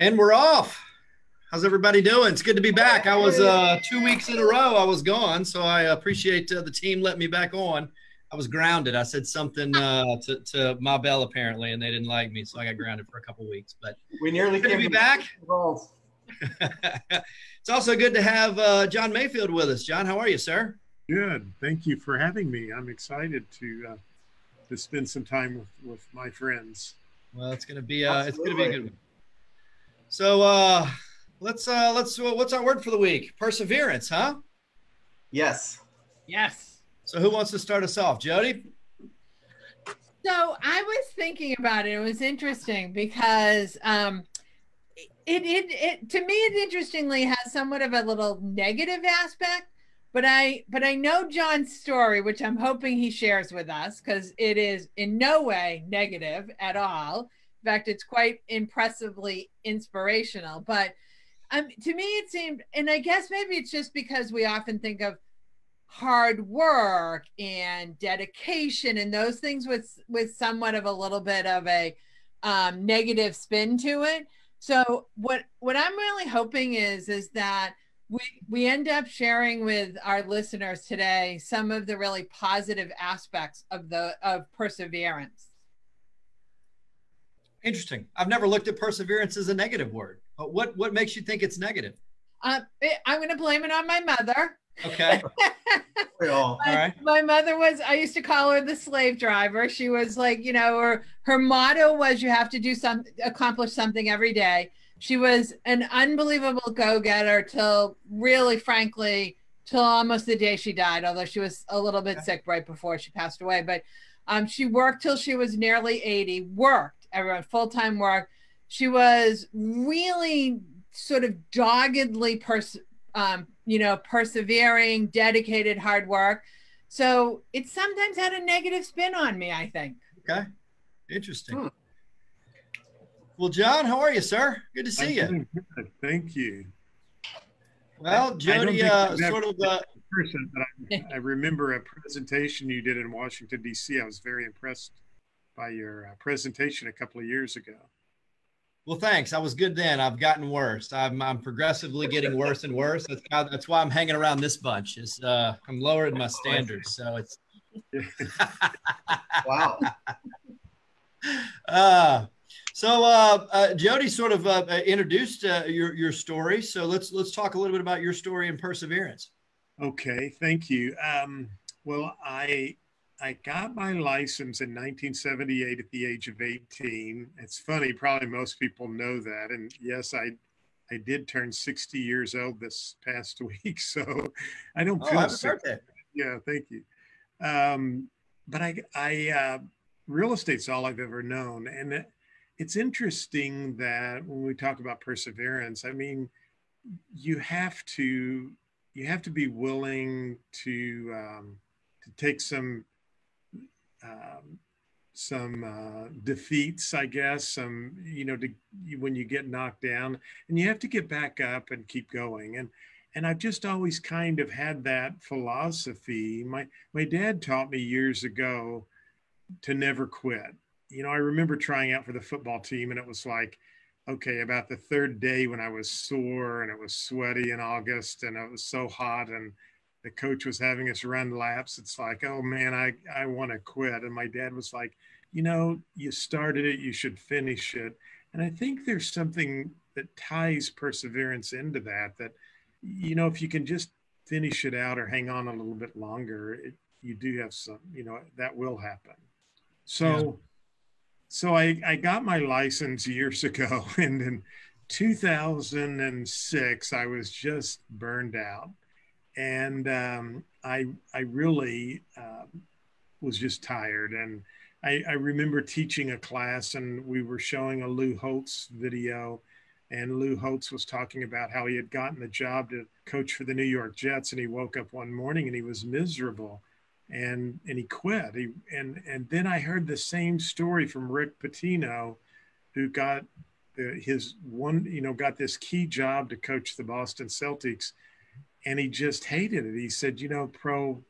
And we're off. How's everybody doing? It's good to be back. I was 2 weeks in a row. I was gone, so I appreciate the team letting me back on. I was grounded. I said something to my bell apparently, and they didn't like me, so I got grounded for a couple weeks. But we nearly good to be back. It's also good to have John Mayfield with us. John, how are you, sir? Good. Thank you for having me. I'm excited to spend some time with my friends. Well, it's gonna be a good one. So let's what's our word for the week? Perseverance, huh? Yes. Yes. So who wants to start us off? Jody? So I was thinking about it. It was interesting because it to me it interestingly has somewhat of a little negative aspect, but I know John's story, which I'm hoping he shares with us, because it is in no way negative at all. In fact, it's quite impressively inspirational. But to me, it seemed, and I guess maybe it's just because we often think of hard work and dedication and those things with somewhat of a little bit of a negative spin to it. So what I'm really hoping is that we end up sharing with our listeners today some of the really positive aspects of perseverance. Interesting. I've never looked at perseverance as a negative word. What makes you think it's negative? I'm going to blame it on my mother. Okay. All right. My mother was, I used to call her the slave driver. She was like, her motto was you have to accomplish something every day. She was an unbelievable go-getter till really, frankly, till almost the day she died, although she was a little bit sick right before she passed away. But she worked till she was nearly 80, everyone full-time work. She was really sort of doggedly persevering, dedicated, hard work. So it sometimes had a negative spin on me, I think. Okay. Interesting. Well, John, how are you, sir? Good to see you. Good. Thank you. Well, Jody, sort of person, but I remember a presentation you did in Washington, D.C. I was very impressed by your presentation a couple of years ago. Well, thanks. I was good then. I've gotten worse. I'm progressively getting worse and worse. That's why I'm hanging around this bunch. I'm lowering my standards. So it's wow. Jody sort of introduced your story. So let's talk a little bit about your story and perseverance. Okay, thank you. Well, I got my license in 1978 at the age of 18. It's funny, probably most people know that. And yes, I did turn 60 years old this past week, so I don't feel sick. Yeah, thank you. But I real estate's all I've ever known. And it's interesting that when we talk about perseverance, I mean, you have to be willing to take some defeats, I guess, when you get knocked down, and you have to get back up and keep going. And I've just always kind of had that philosophy. My dad taught me years ago to never quit. I remember trying out for the football team, and it was like, okay, about the third day when I was sore and it was sweaty in August and it was so hot and the coach was having us run laps, it's like, oh man, I want to quit. And my dad was like, you started it, you should finish it. And I think there's something that ties perseverance into that, if you can just finish it out or hang on a little bit longer, you do have some, that will happen. So I got my license years ago, and in 2006, I was just burned out. And I really was just tired. And I remember teaching a class, and we were showing a Lou Holtz video, and Lou Holtz was talking about how he had gotten the job to coach for the New York Jets, and he woke up one morning and he was miserable, and he quit. And then I heard the same story from Rick Pitino, who got got this key job to coach the Boston Celtics. And he just hated it. He said, pro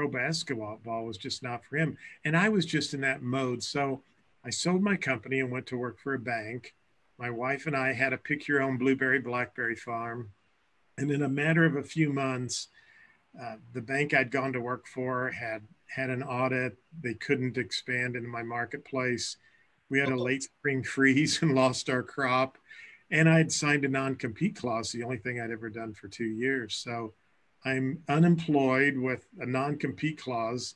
basketball was just not for him. And I was just in that mode. So I sold my company and went to work for a bank. My wife and I had a pick your own blueberry blackberry farm. And in a matter of a few months, the bank I'd gone to work for had an audit. They couldn't expand into my marketplace. We had a late spring freeze and lost our crop. And I'd signed a non-compete clause, the only thing I'd ever done for 2 years. So I'm unemployed with a non-compete clause,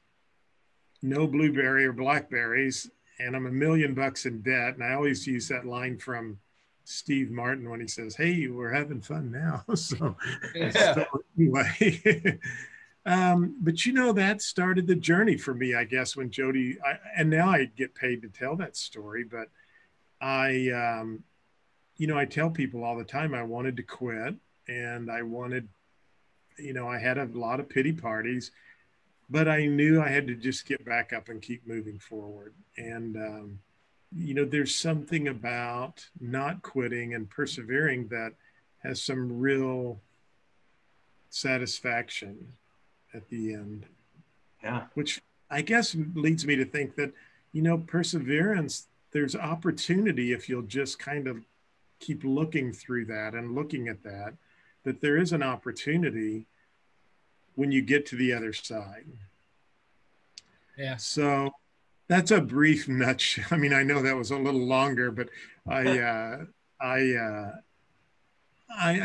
no blueberry or blackberries, and I'm $1 million in debt. And I always use that line from Steve Martin when he says, "Hey, we're having fun now." So, anyway, but you know, that started the journey for me, I guess, when Jody, and now I get paid to tell that story, but I tell people all the time I wanted to quit, and I wanted, I had a lot of pity parties, but I knew I had to just get back up and keep moving forward. And, there's something about not quitting and persevering that has some real satisfaction at the end. Yeah. Which I guess leads me to think that, perseverance, there's opportunity if you'll just kind of keep looking through that and looking at that there is an opportunity when you get to the other side. Yeah. So that's a brief nutshell. I mean, I know that was a little longer, but I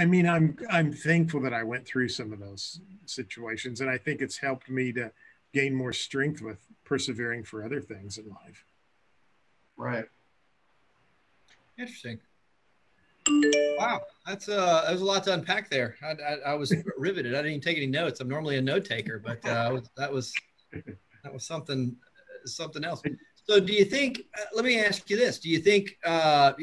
mean, I'm thankful that I went through some of those situations, and I think it's helped me to gain more strength with persevering for other things in life. Right. Interesting. Wow, that was a lot to unpack there. I was riveted. I didn't even take any notes. I'm normally a note taker, but that was something else. So, do you think? Let me ask you this: do you think do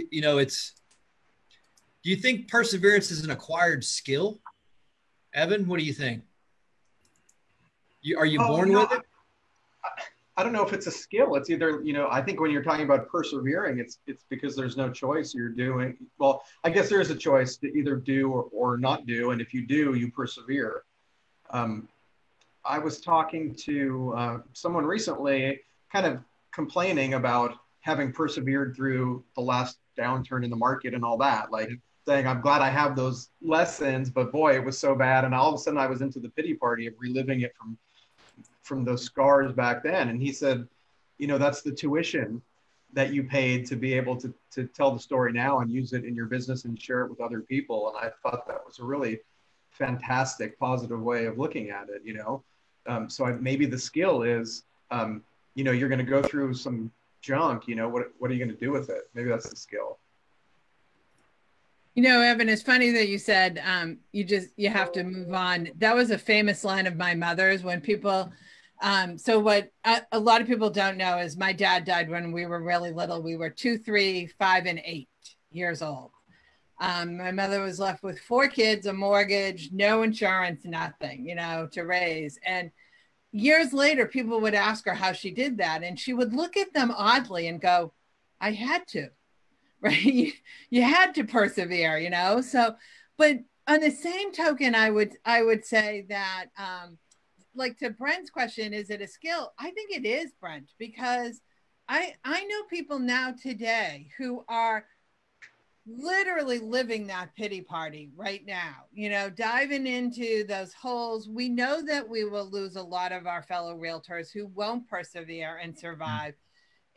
you think perseverance is an acquired skill? Evan, what do you think? Are you born with it? I don't know if it's a skill. It's either, I think when you're talking about persevering, it's because there's no choice. You're doing, well, I guess there is a choice to either do or not do. And if you do, you persevere. I was talking to someone recently kind of complaining about having persevered through the last downturn in the market and all that, like saying, I'm glad I have those lessons, but boy, it was so bad. And all of a sudden I was into the pity party of reliving it from those scars back then. And he said, that's the tuition that you paid to be able to tell the story now and use it in your business and share it with other people. And I thought that was a really fantastic, positive way of looking at it, So maybe the skill is, you're going to go through some junk, what are you going to do with it? Maybe that's the skill. Evan, it's funny that you said you have to move on. That was a famous line of my mother's when people, so what a lot of people don't know is my dad died when we were really little. We were 2, 3, 5, and 8 years old. My mother was left with 4 kids, a mortgage, no insurance, nothing, to raise. And years later, people would ask her how she did that. And she would look at them oddly and go, I had to. Right. You had to persevere, so, but on the same token, I would say that, like to Brent's question, is it a skill? I think it is, Brent, because I know people now today who are literally living that pity party right now, diving into those holes. We know that we will lose a lot of our fellow realtors who won't persevere and survive.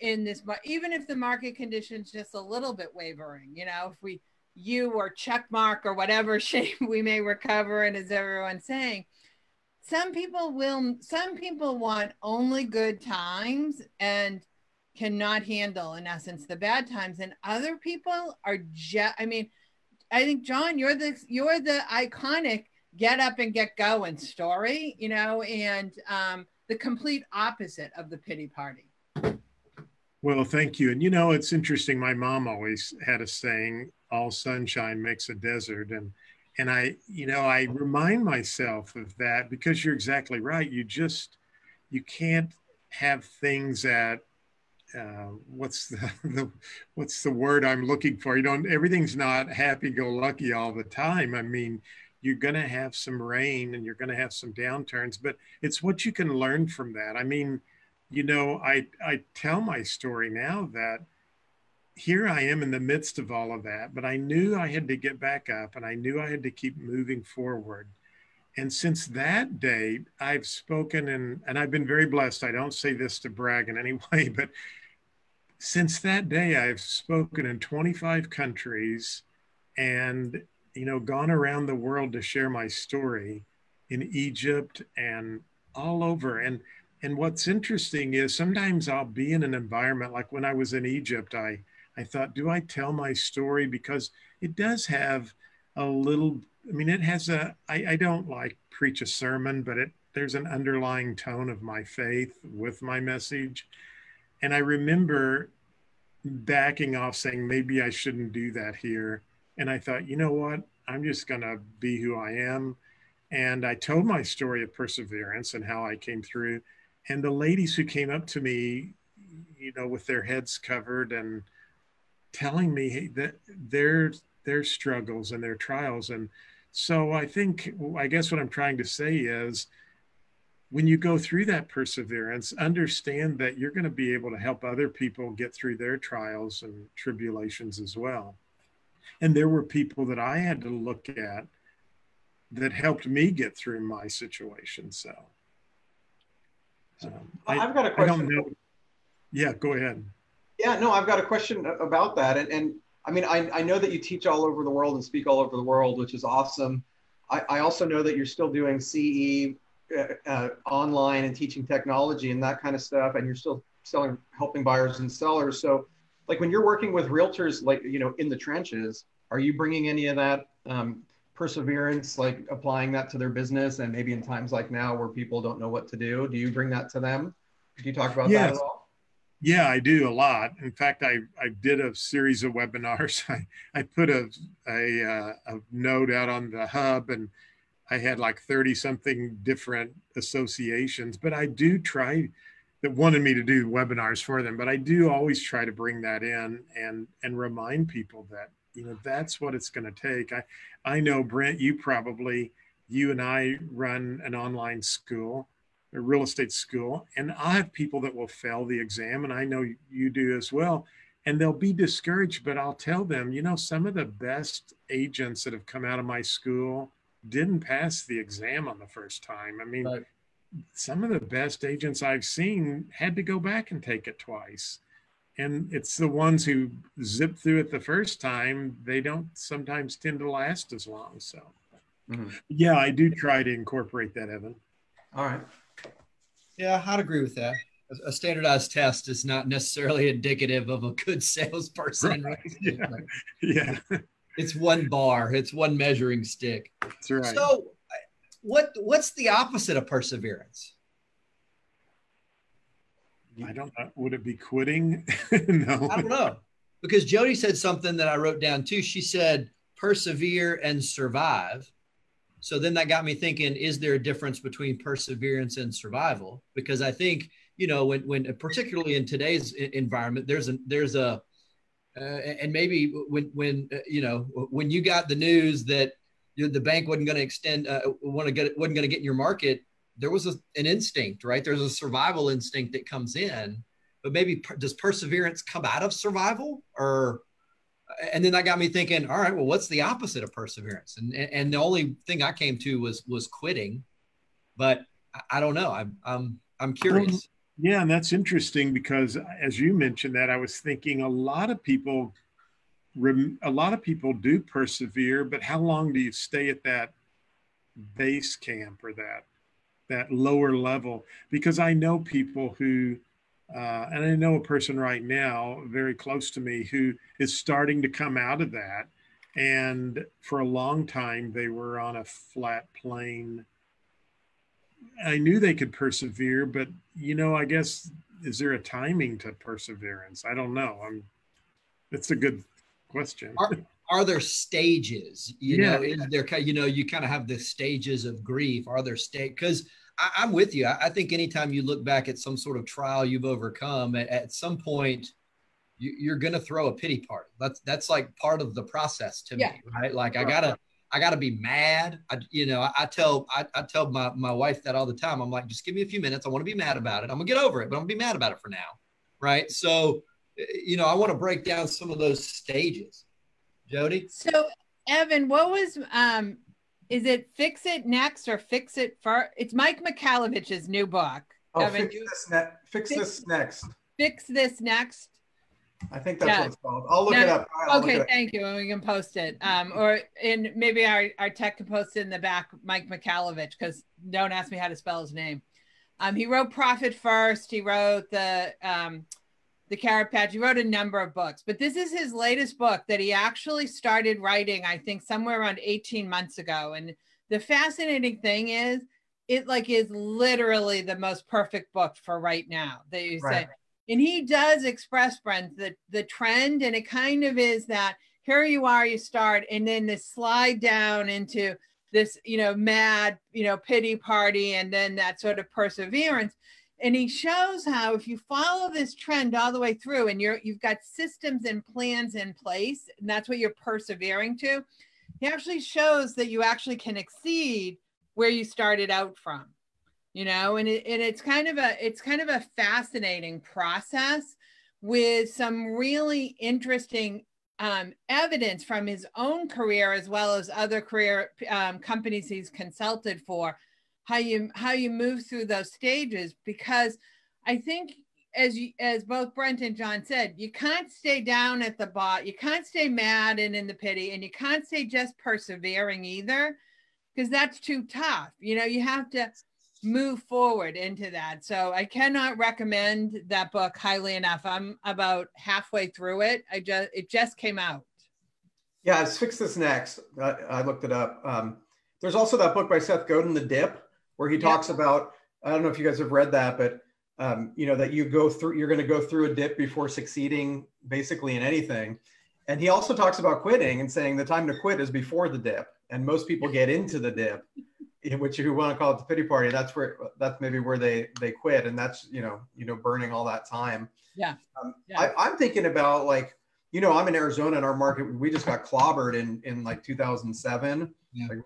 In this, even if the market conditions just a little bit wavering, if you or check mark or whatever shape we may recover, and as everyone's saying, some people want only good times and cannot handle, in essence, the bad times, and other people are I think, John, you're the iconic get up and get going story, and the complete opposite of the pity party. Well, thank you. And, it's interesting. My mom always had a saying, all sunshine makes a desert. And I remind myself of that because you're exactly right. You can't have things that, what's the word I'm looking for? Everything's not happy-go-lucky all the time. I mean, you're going to have some rain and you're going to have some downturns, but it's what you can learn from that. I mean, I tell my story now that here I am in the midst of all of that, but I knew I had to get back up and I knew I had to keep moving forward. And since that date, I've spoken and I've been very blessed. I don't say this to brag in any way, but since that day, I've spoken in 25 countries and, gone around the world to share my story in Egypt and all over. And what's interesting is sometimes I'll be in an environment like when I was in Egypt, I thought, do I tell my story? Because it does have a little, it has I don't like preach a sermon, but there's an underlying tone of my faith with my message. And I remember backing off saying, maybe I shouldn't do that here. And I thought, you know what? I'm just going to be who I am. And I told my story of perseverance and how I came through. And the ladies who came up to me, with their heads covered and telling me that their struggles and their trials. And so I guess what I'm trying to say is, when you go through that perseverance, understand that you're going to be able to help other people get through their trials and tribulations as well. And there were people that I had to look at that helped me get through my situation. So I've got a question. I don't know. Yeah, go ahead. Yeah, no, I've got a question about that. And I know that you teach all over the world and speak all over the world, which is awesome. I also know that you're still doing CE online and teaching technology and that kind of stuff, and you're still helping buyers and sellers. So like when you're working with realtors, like, in the trenches, are you bringing any of that perseverance, like applying that to their business? And maybe in times like now where people don't know what to do you bring that to them? Could you talk about that at all? Yeah, I do a lot. In fact, I did a series of webinars. I put a note out on the hub, and I had like 30 something different associations, but I do try that wanted me to do webinars for them, but I do always try to bring that in and remind people that, that's what it's going to take. I know, Brent, you and I run an online school, a real estate school, and I have people that will fail the exam, and I know you do as well. And they'll be discouraged, but I'll tell them, some of the best agents that have come out of my school didn't pass the exam on the first time. Right. Some of the best agents I've seen had to go back and take it twice. And it's the ones who zip through it the first time, they don't sometimes tend to last as long. So yeah, I do try to incorporate that, Evan. All right. Yeah, I'd agree with that. A standardized test is not necessarily indicative of a good salesperson. Right? Yeah. It's one bar. It's one measuring stick. That's right. So what's the opposite of perseverance? I don't know. Would it be quitting? No. I don't know. Because Jody said something that I wrote down too. She said, persevere and survive. So then that got me thinking, is there a difference between perseverance and survival? Because I think, when particularly in today's environment, there's a and maybe when you got the news that the bank wasn't going to extend, wasn't going to get in your market, there was an instinct, right? There's a survival instinct that comes in, but maybe does perseverance come out of survival? And then that got me thinking, all right, well, what's the opposite of perseverance? And the only thing I came to was quitting, but I don't know. I'm curious. Yeah, and that's interesting because as you mentioned that, I was thinking a lot of people do persevere, but how long do you stay at that base camp or that lower level? Because I know people who, and I know a person right now very close to me who is starting to come out of that. And for a long time, they were on a flat plane. I knew they could persevere, but, I guess, is there a timing to perseverance? I don't know. It's a good question. Are there stages? Is there, you kind of have the stages of grief. Are there because I'm with you. I think anytime you look back at some sort of trial you've overcome, at some point, you're going to throw a pity party. That's like part of the process to me, right? Like I gotta be mad. I tell my wife that all the time. I'm like, just give me a few minutes. I want to be mad about it. I'm gonna get over it, but I'm gonna be mad about it for now, right? So I want to break down some of those stages. Jody? So, Evan, what was, is it Fix It Next or Fix It First? It's Mike Michalovich's new book. Oh, Evan, fix this next. Fix This Next. I think that's what it's called. I'll look it up. Okay, thank you. And we can post it. Or in maybe our tech can post it in the back, Mike Michalovich, because don't ask me how to spell his name. He wrote Profit First. He wrote the Carrot Patch. He wrote a number of books, but this is his latest book that he actually started writing, I think, somewhere around 18 months ago. And the fascinating thing is, it is literally the most perfect book for right now that you say. And he does express, Brent, the trend, and it kind of is that here you are, you start, and then this slide down into this, mad, pity party, and then that sort of perseverance. And he shows how if you follow this trend all the way through, and you've got systems and plans in place, and that's what you're persevering to, he actually shows that you actually can exceed where you started out from. And it's kind of a fascinating process with some really interesting evidence from his own career, as well as other career companies he's consulted for, how you move through those stages. Because I think, as both Brent and John said, you can't stay down at the bottom, you can't stay mad and in the pity, and you can't stay just persevering either, because that's too tough. You have to move forward into that. So I cannot recommend that book highly enough. I'm about halfway through it. It just came out. Yeah, it's Fix This Next. I looked it up. There's also that book by Seth Godin, The Dip, where he talks about, I don't know if you guys have read that, but that you're going to go through a dip before succeeding basically in anything. And he also talks about quitting and saying the time to quit is before the dip. And most people get into the dip, which you want to call it the pity party. That's maybe where they quit. And that's, burning all that time. Yeah. I'm thinking about I'm in Arizona, and our market, we just got clobbered in 2007,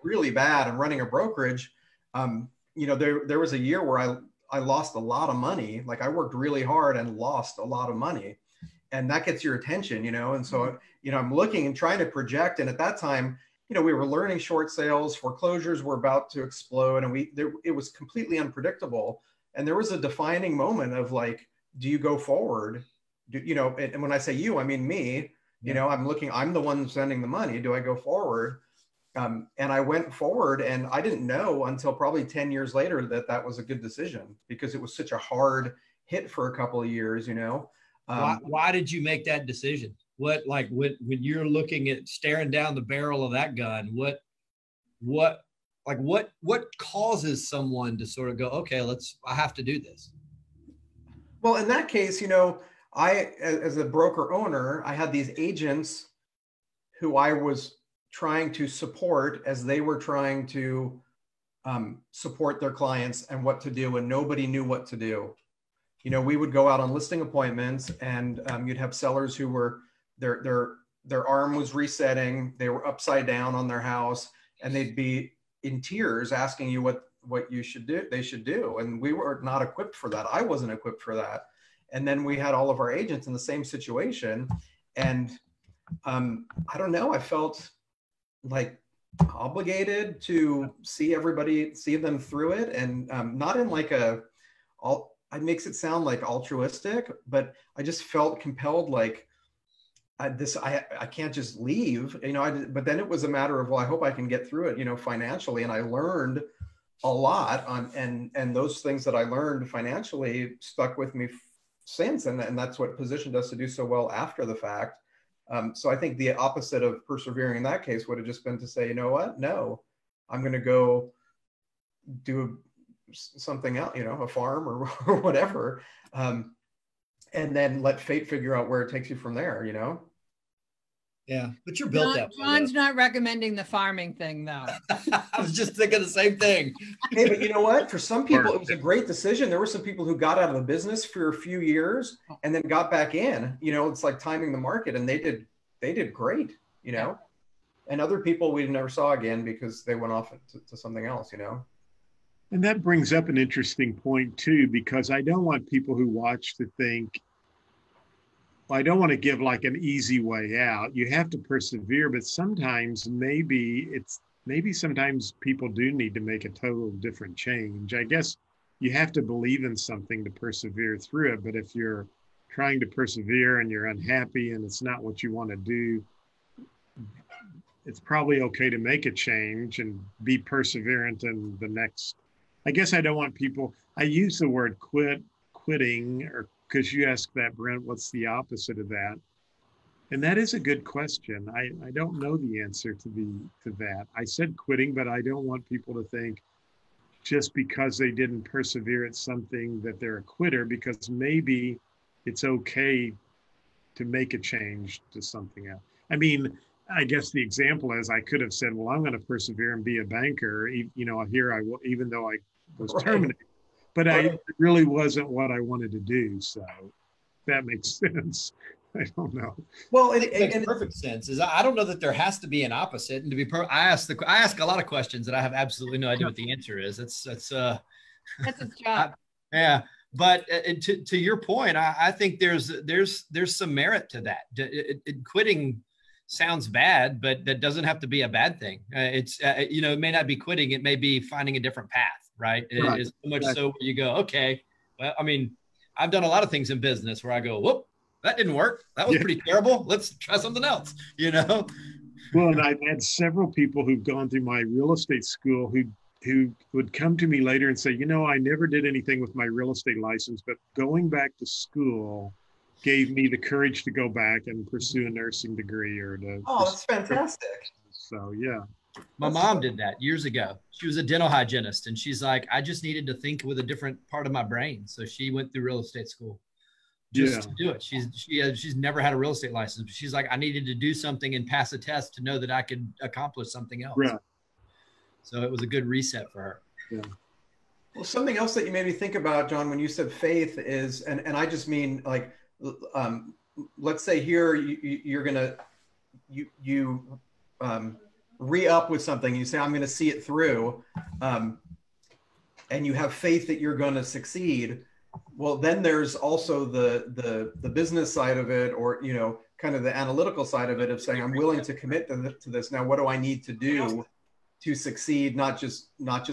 really bad, and running a brokerage. There was a year where I lost a lot of money. I worked really hard and lost a lot of money, and that gets your attention, and so, I'm looking and trying to project. And at that time, we were learning short sales, foreclosures were about to explode, and it was completely unpredictable. And there was a defining moment of do you go forward? And when I say you, I mean me. I'm the one sending the money. Do I go forward? And I went forward, and I didn't know until probably 10 years later that was a good decision, because it was such a hard hit for a couple of years. Why did you make that decision? What, when you're looking at staring down the barrel of that gun, what causes someone to sort of go, okay, I have to do this? Well, in that case, I, as a broker owner, I had these agents who I was trying to support as they were trying to support their clients and what to do, and nobody knew what to do. We would go out on listing appointments, and you'd have sellers who were, their arm was resetting, they were upside down on their house, and they'd be in tears asking you what they should do. And we were not equipped for that. I wasn't equipped for that. And then we had all of our agents in the same situation. And I don't know, I felt obligated to see them through it. And not in it makes it sound altruistic, but I just felt compelled, I can't just leave, but then it was a matter of, well, I hope I can get through it, financially. And I learned a lot and those things that I learned financially stuck with me since. And that's what positioned us to do so well after the fact. So I think the opposite of persevering in that case would have just been to say, you know what? No, I'm going to go do something else, a farm or whatever. And then let fate figure out where it takes you from there, Yeah, but you're built that way. John's not recommending the farming thing, though. I was just thinking the same thing. Hey, but you know what? For some people, it was a great decision. There were some people who got out of the business for a few years and then got back in. It's like timing the market, and they did great. And other people we never saw again because they went off to something else. And that brings up an interesting point too, because I don't want people who watch to think I don't want to give like an easy way out. You have to persevere, but sometimes maybe sometimes people do need to make a total different change. I guess you have to believe in something to persevere through it. But if you're trying to persevere and you're unhappy and it's not what you want to do, it's probably okay to make a change and be perseverant in the next. I guess I don't want people, I use the word quitting, or because you asked that, Brent, what's the opposite of that? And that is a good question. I don't know the answer to that. I said quitting, but I don't want people to think just because they didn't persevere at something that they're a quitter, because maybe it's okay to make a change to something else. I mean, I guess the example is I could have said, well, I'm going to persevere and be a banker, here I will, even though I was terminated, but it really wasn't what I wanted to do. So that makes sense. I don't know. Well, it makes perfect sense. I don't know that there has to be an opposite. And to be I ask a lot of questions that I have absolutely no idea what the answer is. That's his job. Yeah. But to your point, I think there's some merit to that. Quitting sounds bad, but that doesn't have to be a bad thing. It may not be quitting. It may be finding a different path, right? Right. It's so much so where you go, okay, well, I mean, I've done a lot of things in business where I go, whoop, that didn't work. That was pretty terrible. Let's try something else, Well, and I've had several people who've gone through my real estate school who would come to me later and say, I never did anything with my real estate license, but going back to school gave me the courage to go back and pursue a nursing degree or to. Oh, that's fantastic. So, yeah. My mom did that years ago. She was a dental hygienist, and she's like, I just needed to think with a different part of my brain. So she went through real estate school just to do it. She's never had a real estate license, but she's like, I needed to do something and pass a test to know that I could accomplish something else. Right. So it was a good reset for her. Yeah. Well, something else that you made me think about, John, when you said faith is, and I just mean like, let's say here you're gonna re-up with something. You say, I'm going to see it through, and you have faith that you're going to succeed. Well, then there's also the business side of it, or kind of the analytical side of it, of saying, I'm willing to commit to this. Now, what do I need to do to succeed? Not just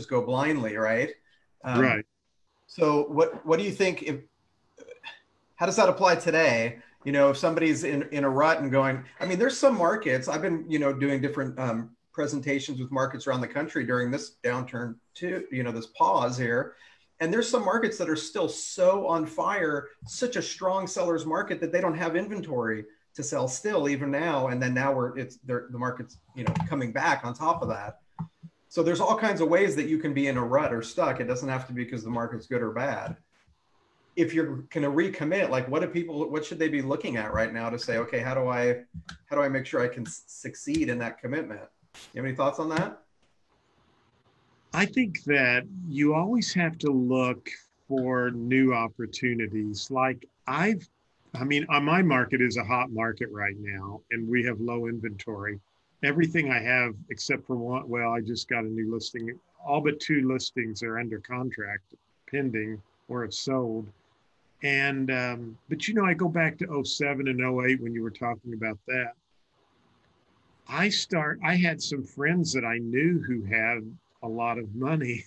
go blindly, right? Right. So what do you think? How does that apply today? If somebody's in a rut and going, I mean, there's some markets, I've been, doing different presentations with markets around the country during this downturn too, this pause here. And there's some markets that are still so on fire, such a strong seller's market that they don't have inventory to sell still, even now. And then now the market's, coming back on top of that. So there's all kinds of ways that you can be in a rut or stuck. It doesn't have to be because the market's good or bad. If you're going to recommit, like what should they be looking at right now to say, okay, how do I make sure I can succeed in that commitment? You have any thoughts on that? I think that you always have to look for new opportunities. Like my market is a hot market right now, and we have low inventory. Everything I have except for one, well, I just got a new listing. All but 2 listings are under contract, pending, or have sold. And, but I go back to 07 and 08 when you were talking about that. I had some friends that I knew who had a lot of money,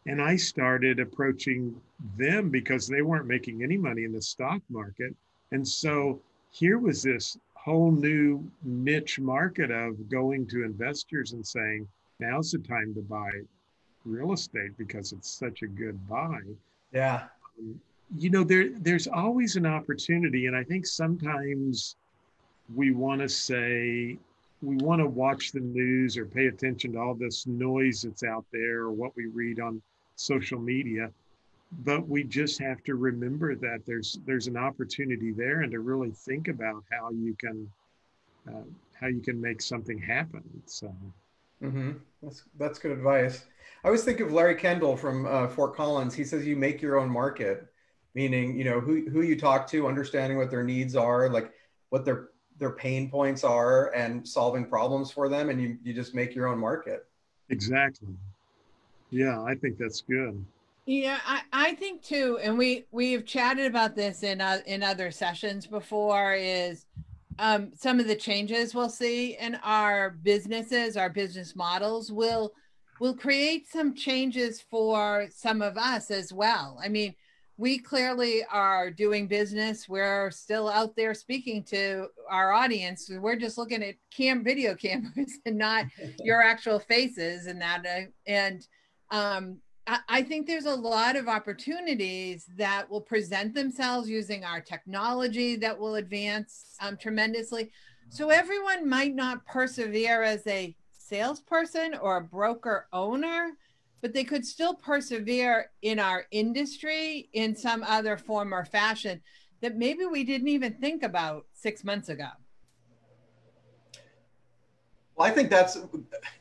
and I started approaching them because they weren't making any money in the stock market. And so here was this whole new niche market of going to investors and saying, now's the time to buy real estate because it's such a good buy. Yeah. There's always an opportunity. And I think sometimes we want to watch the news or pay attention to all this noise that's out there or what we read on social media. But we just have to remember that there's an opportunity there, and to really think about how you can make something happen. So, that's good advice. I always think of Larry Kendall from Fort Collins. He says you make your own market, meaning who you talk to, understanding what their needs are, like what their pain points are, and solving problems for them, and you just make your own market. Exactly. Yeah, I think that's good. Yeah, I think too, and we have chatted about this in other sessions before, is some of the changes we'll see in our businesses, our business models will create some changes for some of us as well. I mean, we clearly are doing business. We're still out there speaking to our audience. We're just looking at video cameras and not your actual faces and that. And I think there's a lot of opportunities that will present themselves using our technology that will advance tremendously. So everyone might not persevere as a salesperson or a broker owner, but they could still persevere in our industry in some other form or fashion that maybe we didn't even think about 6 months ago. Well, I think that's,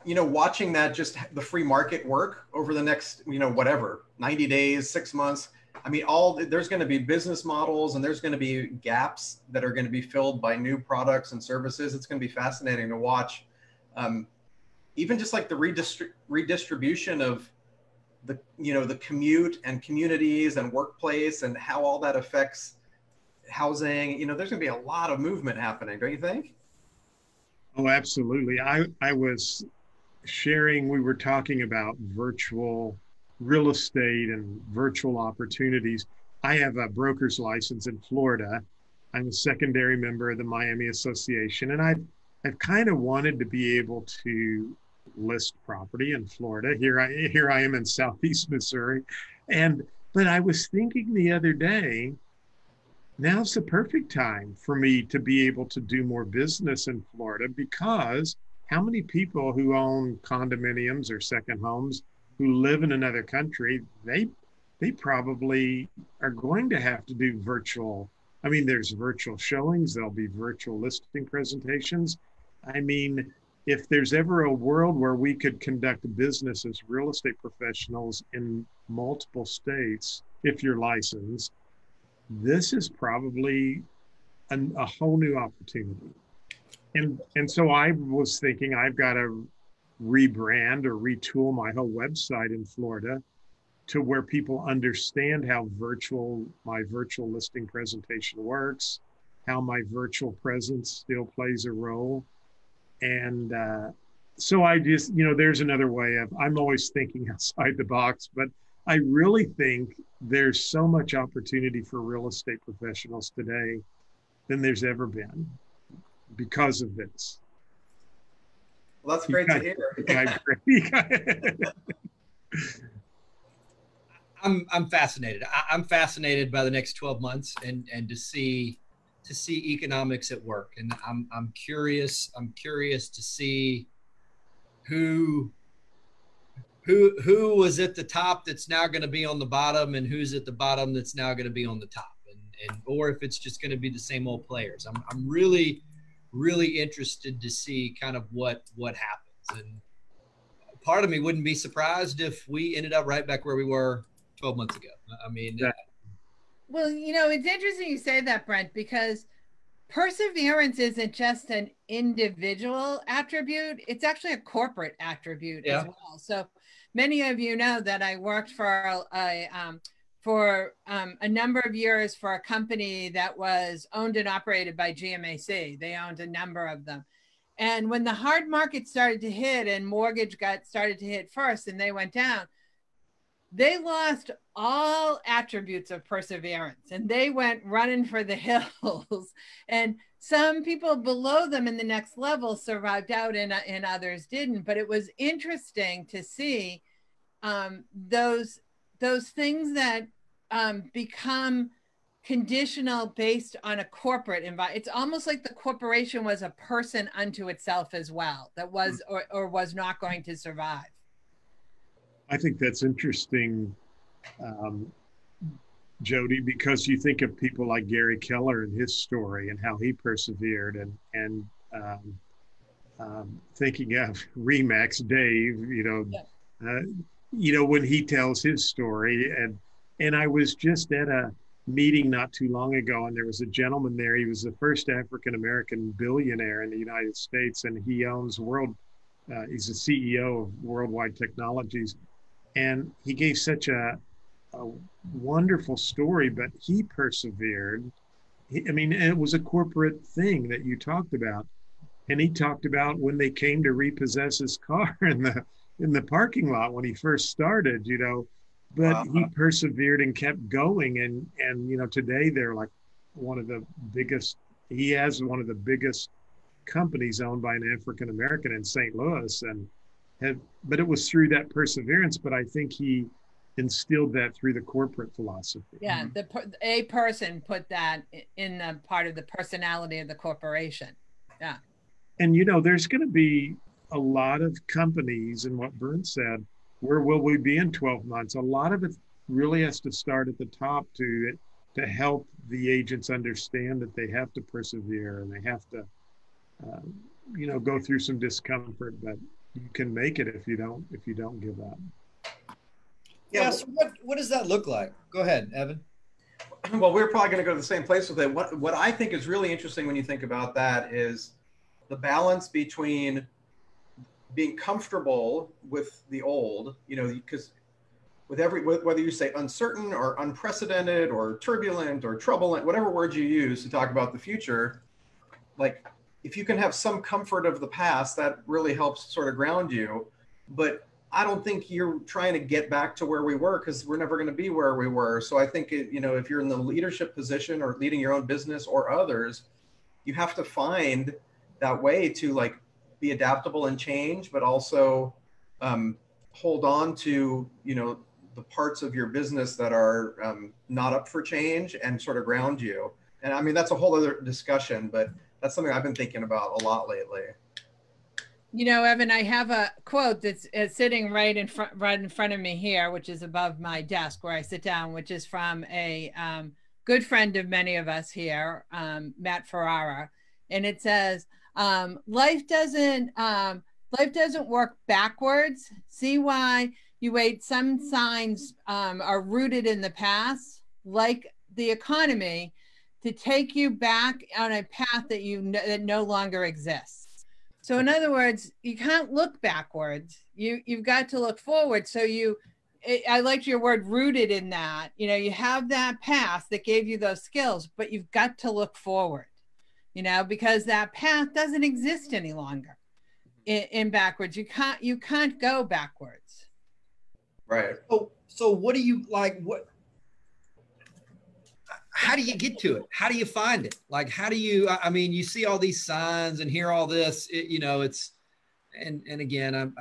watching that, just the free market work over the next, whatever, 90 days, 6 months. I mean, there's going to be business models and there's going to be gaps that are going to be filled by new products and services. It's going to be fascinating to watch. Even just like the redistribution of the commute and communities and workplace and how all that affects housing. There's going to be a lot of movement happening, don't you think? Oh, absolutely. I was sharing, we were talking about virtual real estate and virtual opportunities. I have a broker's license in Florida. I'm a secondary member of the Miami Association, and I've kind of wanted to be able to list property in Florida. Here I am in Southeast Missouri. But I was thinking the other day, now's the perfect time for me to be able to do more business in Florida, because how many people who own condominiums or second homes who live in another country, they probably are going to have to do virtual. I mean, there's virtual showings, there'll be virtual listing presentations. I mean, if there's ever a world where we could conduct business as real estate professionals in multiple states, if you're licensed, this is probably a whole new opportunity. And so I was thinking I've got to rebrand or retool my whole website in Florida to where people understand how my virtual listing presentation works, how my virtual presence still plays a role. And so I just, there's another way I'm always thinking outside the box, but I really think there's so much opportunity for real estate professionals today than there's ever been because of this. Well, that's great to hear. I'm fascinated. I'm fascinated by the next 12 months and to see economics at work. And I'm curious to see who was at the top that's now going to be on the bottom, and who's at the bottom that's now going to be on the top, and or if it's just going to be the same old players. I'm really interested to see kind of what happens. And part of me wouldn't be surprised if we ended up right back where we were 12 months ago. I mean, well, it's interesting you say that, Brent, because perseverance isn't just an individual attribute, it's actually a corporate attribute as well. So many of you know that I worked for a number of years for a company that was owned and operated by GMAC. They owned a number of them. And when the hard market started to hit and mortgage started to hit first and they went down, they lost all attributes of perseverance and they went running for the hills. And some people below them in the next level survived out and others didn't. But it was interesting to see those things that become conditional based on a corporate environment. It's almost like the corporation was a person unto itself as well, that was or was not going to survive. I think that's interesting, Jody, because you think of people like Gary Keller and his story and how he persevered, and thinking of Remax Dave, when he tells his story, and I was just at a meeting not too long ago, and there was a gentleman there. He was the first African-American billionaire in the United States, and he owns he's the CEO of Worldwide Technologies. And he gave such a a wonderful story, but he persevered. I mean, it was a corporate thing that you talked about. And he talked about when they came to repossess his car in the parking lot when he first started, you know, but Wow. he persevered and kept going. And, you know, today they're like one of the biggest, he has one of the biggest companies owned by an African American in St. Louis. And had, but it was through that perseverance. But I think he instilled that through the corporate philosophy. Yeah, a person put that in the part of the personality of the corporation. Yeah. And, you know, there's going to be a lot of companies, and what Vern said, where will we be in 12 months? A lot of it really has to start at the top to help the agents understand that they have to persevere and they have to, uh, you know, go through some discomfort, but you can make it if you don't give up. Yeah. So what does that look like? Go ahead, Evan. Well, we're probably going to go to the same place with it. What I think is really interesting when you think about that is the balance between being comfortable with the old, you know, because whether you say uncertain or unprecedented or turbulent or troubling, whatever words you use to talk about the future, like if you can have some comfort of the past, that really helps sort of ground you. But I don't think you're trying to get back to where we were, because we're never going to be where we were. So I think, you know, if you're in the leadership position or leading your own business or others, you have to find that way to like be adaptable and change, but also hold on to, you know, the parts of your business that are not up for change and sort of ground you. And I mean, that's a whole other discussion, but that's something I've been thinking about a lot lately. You know, Evan, I have a quote that's sitting right in front of me here, which is above my desk where I sit down, which is from a good friend of many of us here, Matt Ferrara, and it says, "Life doesn't work backwards. See why you wait? Some signs are rooted in the past, like the economy, to take you back on a path that no longer exists." So in other words, you can't look backwards. You've got to look forward. So I liked your word rooted in that. You know, you have that past that gave you those skills, but you've got to look forward, you know, because that path doesn't exist any longer in backwards. You can't go backwards. Right. So what do you like? How do you get to it? How do you find it? Like, how do you, I mean, you see all these signs and hear all this, you know, it's, and again,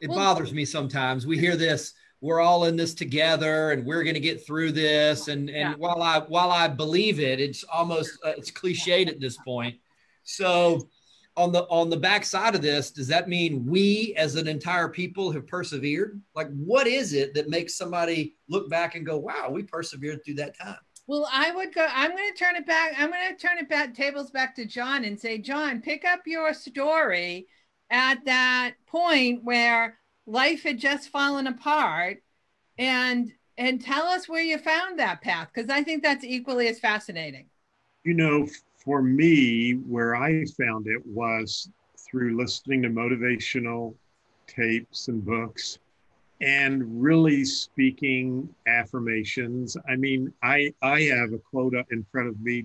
it bothers me sometimes. We hear this, we're all in this together and we're going to get through this. And yeah. while I believe it, it's almost, it's cliched at this point. So on the backside of this, does that mean we as an entire people have persevered? Like, what is it that makes somebody look back and go, wow, we persevered through that time? Well, I'm going to turn it back, tables back to John and say, John, pick up your story at that point where life had just fallen apart and tell us where you found that path. Because I think that's equally as fascinating. You know, for me, where I found it was through listening to motivational tapes and books and really speaking affirmations. I mean, I have a quote in front of me,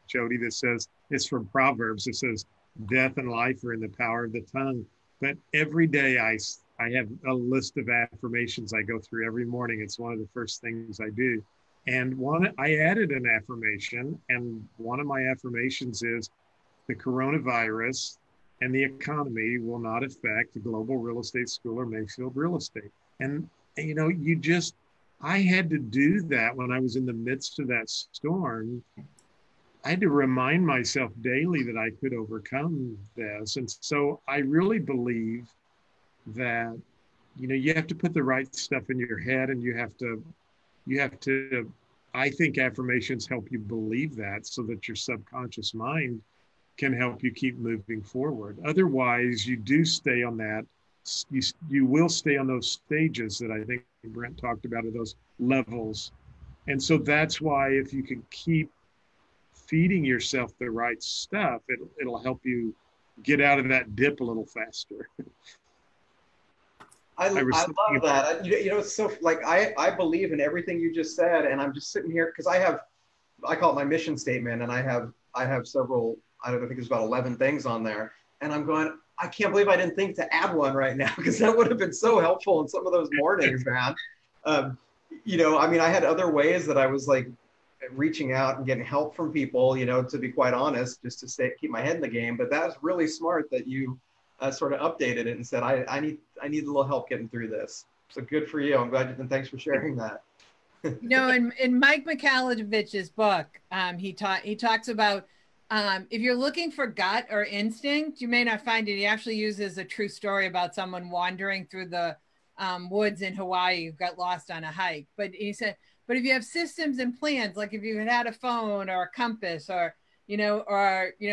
Jody, that says, it's from Proverbs. It says, death and life are in the power of the tongue. But every day I have a list of affirmations I go through every morning. It's one of the first things I do. And I added an affirmation, and one of my affirmations is the coronavirus and the economy will not affect the Global Real Estate School or Mayfield Real Estate. And, you know, I had to do that when I was in the midst of that storm. I had to remind myself daily that I could overcome this. And so I really believe that, you know, you have to put the right stuff in your head, and you have to, I think affirmations help you believe that so that your subconscious mind can help you keep moving forward. Otherwise, you do stay on that. You will stay on those stages that I think Brent talked about, of those levels. And so that's why if you can keep feeding yourself the right stuff, it'll help you get out of that dip a little faster. I love that. You know, it's so like I believe in everything you just said, and I'm just sitting here because I call it my mission statement, and I have several. I don't know, I think there's about 11 things on there, and I'm going. I can't believe I didn't think to add one right now because that would have been so helpful in some of those mornings, man. You know, I mean, I had other ways that I was like reaching out and getting help from people, you know, to be quite honest, just to keep my head in the game. But that was really smart that you sort of updated it and said, I need a little help getting through this. So good for you. I'm glad, and thanks for sharing that. You know, in Mike Mikhailovich's book, he talks about if you're looking for gut or instinct, you may not find it. He actually uses a true story about someone wandering through the woods in Hawaii who got lost on a hike. But he said, but if you have systems and plans, like if you had a phone or a compass or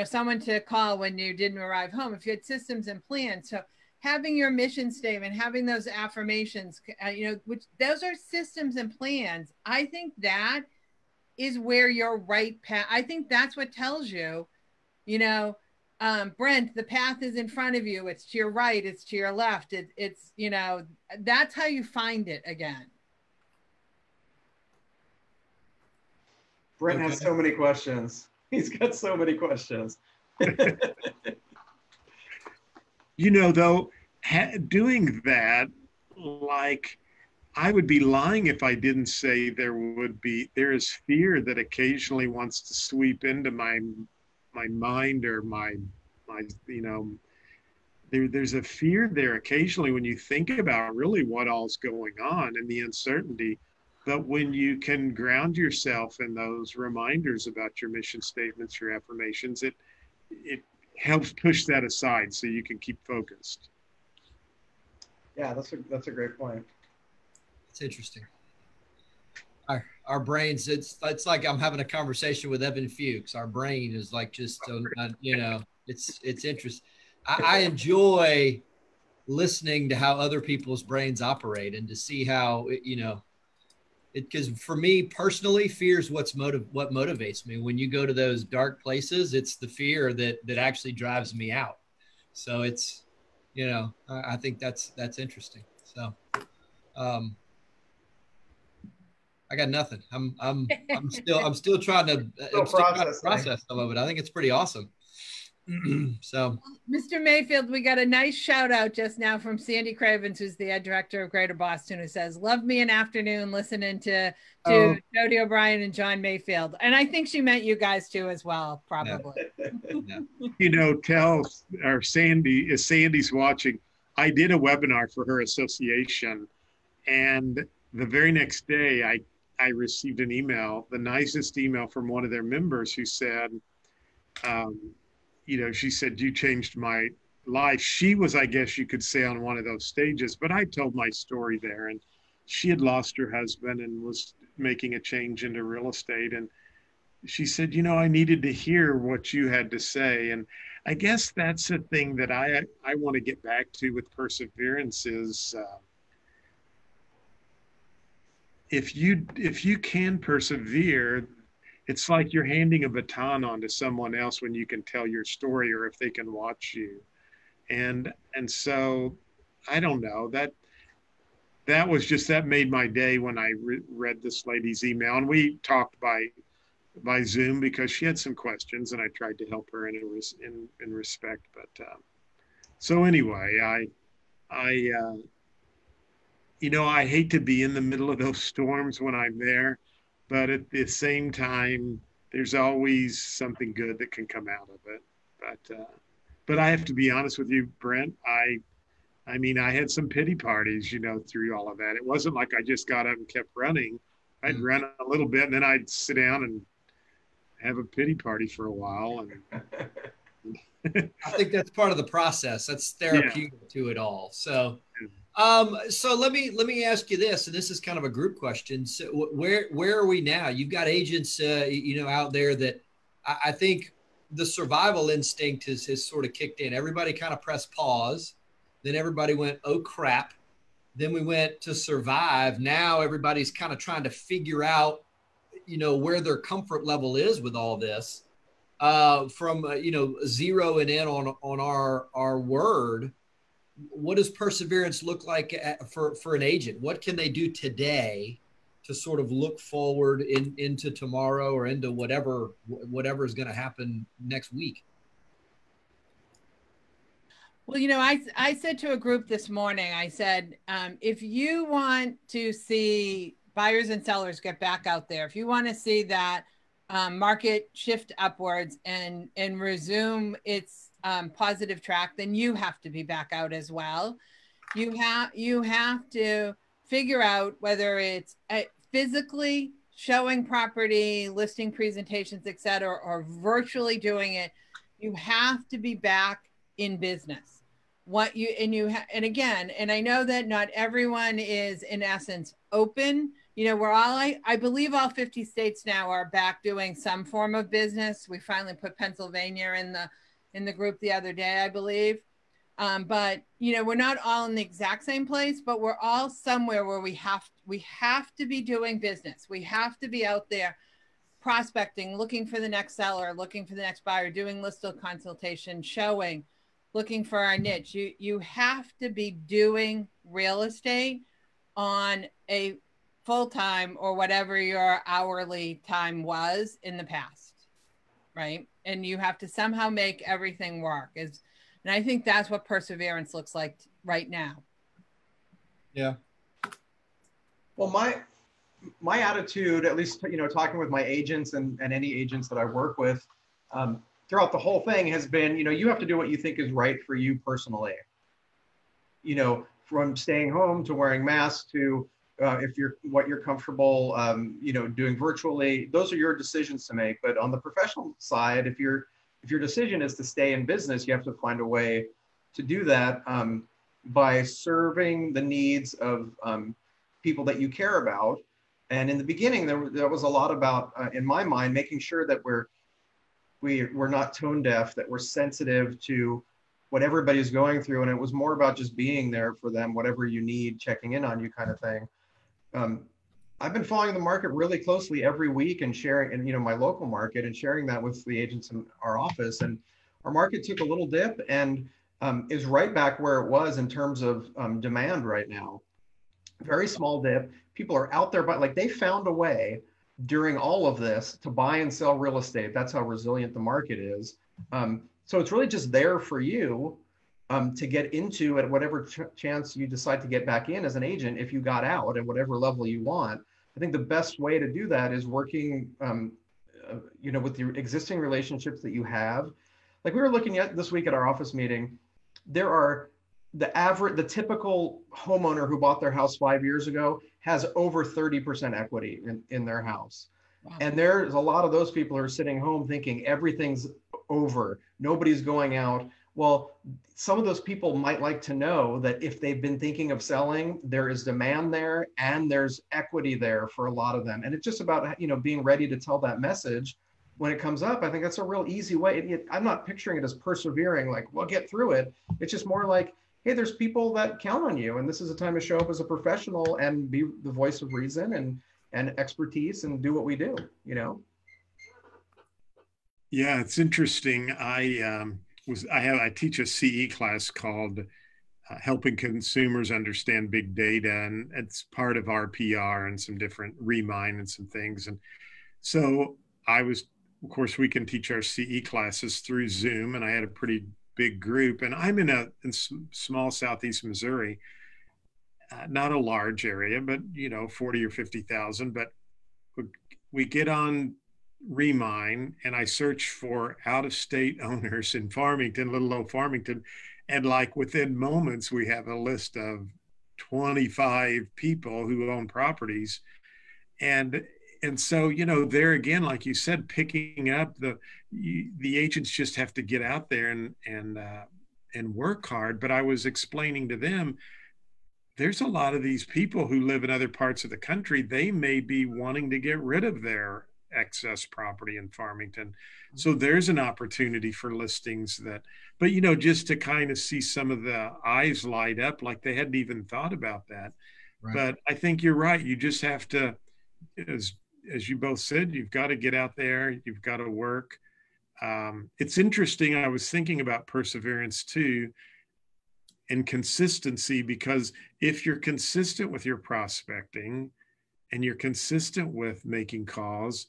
someone to call when you didn't arrive home, if you had systems and plans, so having your mission statement, having those affirmations, which those are systems and plans. I think that is where your right path. I think that's what tells you, Brent, the path is in front of you. It's to your right. It's to your left. It's that's how you find it again. Brent has so many questions. He's got so many questions. You know, though, doing that, like, I would be lying if I didn't say there is fear that occasionally wants to sweep into my mind or there's a fear there occasionally when you think about really what all's going on and the uncertainty. But when you can ground yourself in those reminders about your mission statements, your affirmations, it helps push that aside so you can keep focused. Yeah, that's a great point. It's interesting. Our brains, it's like I'm having a conversation with Evan Fuchs. Our brain is like just, it's interesting. I enjoy listening to how other people's brains operate and to see how, because for me personally, fear is what motivates me. When you go to those dark places, it's the fear that actually drives me out. So it's, I think that's interesting. So, I got nothing. I'm still trying to process some of it. I think it's pretty awesome. So, Mr. Mayfield, we got a nice shout out just now from Sandy Cravens, who's the ed director of Greater Boston, who says, "Love me an afternoon listening to Jody O'Brien and John Mayfield." And I think she meant you guys too as well, probably. No. Tell our Sandy, if Sandy's watching, I did a webinar for her association, and the very next day I received an email, the nicest email from one of their members who said, she said, "You changed my life." She was, I guess you could say, on one of those stages, but I told my story there, and she had lost her husband and was making a change into real estate. And she said, "I needed to hear what you had to say." And I guess that's a thing that I want to get back to with perseverance is, if you can persevere, it's like you're handing a baton on to someone else when you can tell your story or if they can watch you. And so I don't know, that made my day when I read this lady's email, and we talked by Zoom because she had some questions and I tried to help her in respect. But so anyway, I hate to be in the middle of those storms when I'm there, but at the same time, there's always something good that can come out of it. But I have to be honest with you, Brent, I mean, I had some pity parties, through all of that. It wasn't like I just got up and kept running. I'd run a little bit and then I'd sit down and have a pity party for a while. And I think that's part of the process. That's therapeutic to it all. So, so let me ask you this, and this is kind of a group question. So where are we now? You've got agents, out there that I think the survival instinct has sort of kicked in. Everybody kind of pressed pause. Then everybody went, "Oh crap." Then we went to survive. Now everybody's kind of trying to figure out, where their comfort level is with all this. From zeroing in on our word. what does perseverance look like for an agent? What can they do today to sort of look forward into tomorrow or into whatever is going to happen next week? Well, I said to a group this morning, I said, if you want to see buyers and sellers get back out there, if you want to see that market shift upwards and resume its positive track, then you have to be back out as well. You have to figure out whether it's physically showing property, listing presentations, etc., or virtually doing it. You have to be back in business. And again, and I know that not everyone is in essence open. We're all, I believe all 50 states now are back doing some form of business. We finally put Pennsylvania in the group the other day, I believe. But we're not all in the exact same place, but we're all somewhere where we have to be doing business. We have to be out there prospecting, looking for the next seller, looking for the next buyer, doing listing consultation, showing, looking for our niche. You have to be doing real estate on a full-time or whatever your hourly time was in the past, right? And you have to somehow make everything work. And I think that's what perseverance looks like right now. Yeah. Well, my attitude, at least, talking with my agents and any agents that I work with, throughout the whole thing has been, you have to do what you think is right for you personally. From staying home to wearing masks to what you're comfortable, doing virtually. Those are your decisions to make. But on the professional side, if your decision is to stay in business, you have to find a way to do that by serving the needs of people that you care about. And in the beginning, there was a lot about, in my mind, making sure that we're not tone deaf, that we're sensitive to what everybody's going through. And it was more about just being there for them, whatever you need, checking in on you kind of thing. I've been following the market really closely every week and sharing, and my local market, and sharing that with the agents in our office. And our market took a little dip and is right back where it was in terms of demand right now. Very small dip. People are out there, but they found a way during all of this to buy and sell real estate. That's how resilient the market is. So it's really just there for you to get into at whatever chance you decide to get back in as an agent. If you got out at whatever level you want, I think the best way to do that is working, with the existing relationships that you have. Like we were looking at this week at our office meeting, there are the typical homeowner who bought their house 5 years ago has over 30% equity in their house. Wow. And there's a lot of those people who are sitting home thinking everything's over, nobody's going out. Well, some of those people might like to know that if they've been thinking of selling, there is demand there and there's equity there for a lot of them. And it's just about, being ready to tell that message when it comes up. I think that's a real easy way. I'm not picturing it as persevering, like, we'll get through it. It's just more like, hey, there's people that count on you. And this is a time to show up as a professional and be the voice of reason and expertise and do what we do, Yeah, it's interesting. I teach a CE class called Helping Consumers Understand Big Data, and it's part of RPR and some different Remind and some things. And so of course, we can teach our CE classes through Zoom, and I had a pretty big group, and I'm in small Southeast Missouri, not a large area, but 40 or 50,000. But we get on Remind, and I search for out-of-state owners in Farmington, little old Farmington, and within moments we have a list of 25 people who own properties, and so there again, like you said, picking up the agents just have to get out there and work hard. But I was explaining to them, there's a lot of these people who live in other parts of the country. They may be wanting to get rid of their excess property in Farmington. So there's an opportunity for listings but just to kind of see some of the eyes light up, like they hadn't even thought about that. Right. But I think you're right. You just have to, as you both said, you've got to get out there, you've got to work. It's interesting. I was thinking about perseverance too. and consistency, because if you're consistent with your prospecting and you're consistent with making calls,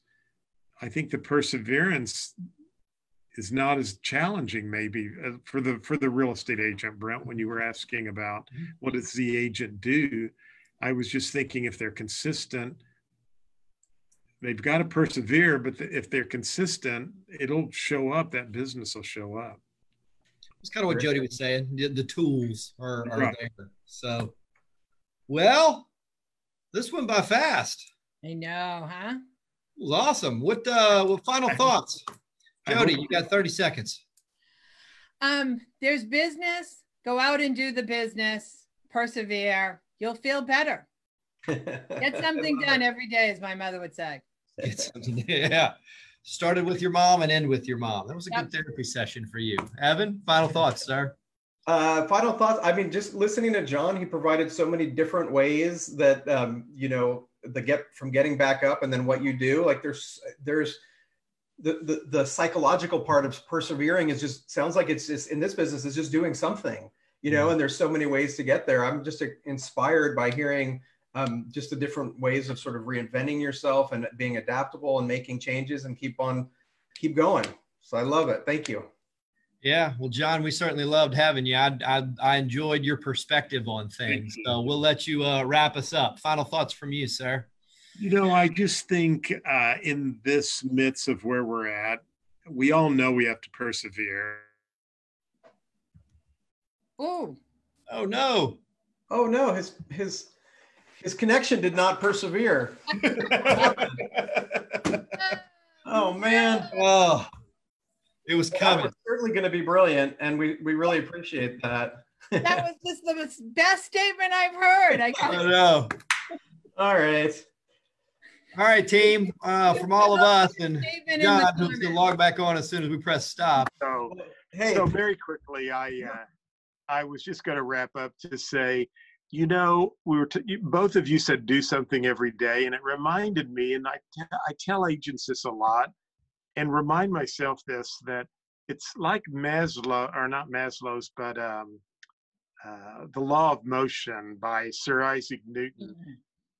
I think the perseverance is not as challenging maybe for the real estate agent. Brent, when you were asking about what does the agent do, I was just thinking if they're consistent, they've got to persevere, but if they're consistent, it'll show up, that business will show up. It's kind of what Jody was saying. The tools are Right. there. So, well, this went by fast. I know, huh? It was awesome. What final thoughts? Jody, you got 30 seconds. There's business. Go out and do the business. Persevere. You'll feel better. Get something done every day, as my mother would say. Yeah. Started with your mom and end with your mom. That was a good therapy session for you. Evan, final thoughts, sir. Final thoughts. I mean, just listening to John, he provided so many different ways that, from getting back up, and then what you do. Like there's the psychological part of persevering is just, sounds like it's just in this business is just doing something, and there's so many ways to get there. I'm just inspired by hearing just the different ways of sort of reinventing yourself and being adaptable and making changes and keep going. So I love it. Thank you. Yeah. Well, John, we certainly loved having you. I enjoyed your perspective on things. So we'll let you wrap us up. Final thoughts from you, sir. I just think in this midst of where we're at, we all know we have to persevere. Oh no. Oh no. His connection did not persevere. Oh man. Oh, it was coming. That was certainly going to be brilliant, and we really appreciate that. That was just the best statement I've heard. I know. All right, team. From all of us and John, who's going to log back on as soon as we press stop. So very quickly, I was just going to wrap up to say, both of you said do something every day, and it reminded me, and I tell agents this a lot, and remind myself this, that it's like Maslow, or not Maslow's, but The Law of Motion by Sir Isaac Newton. Mm-hmm.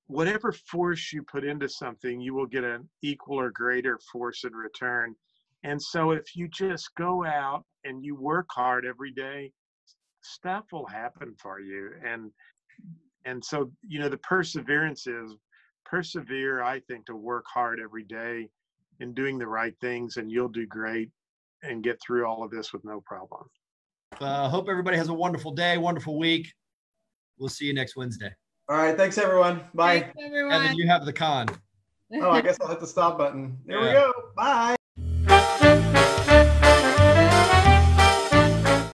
Whatever force you put into something, you will get an equal or greater force in return. And so if you just go out and you work hard every day, stuff will happen for you. And so, the perseverance is persevere, I think, to work hard every day in doing the right things, and you'll do great and get through all of this with no problem. Hope everybody has a wonderful day, wonderful week. We'll see you next Wednesday. All right. Thanks, everyone. Bye. Thanks, everyone. Evan, you have the con. Oh, I guess I'll hit the stop button. There we go. Bye.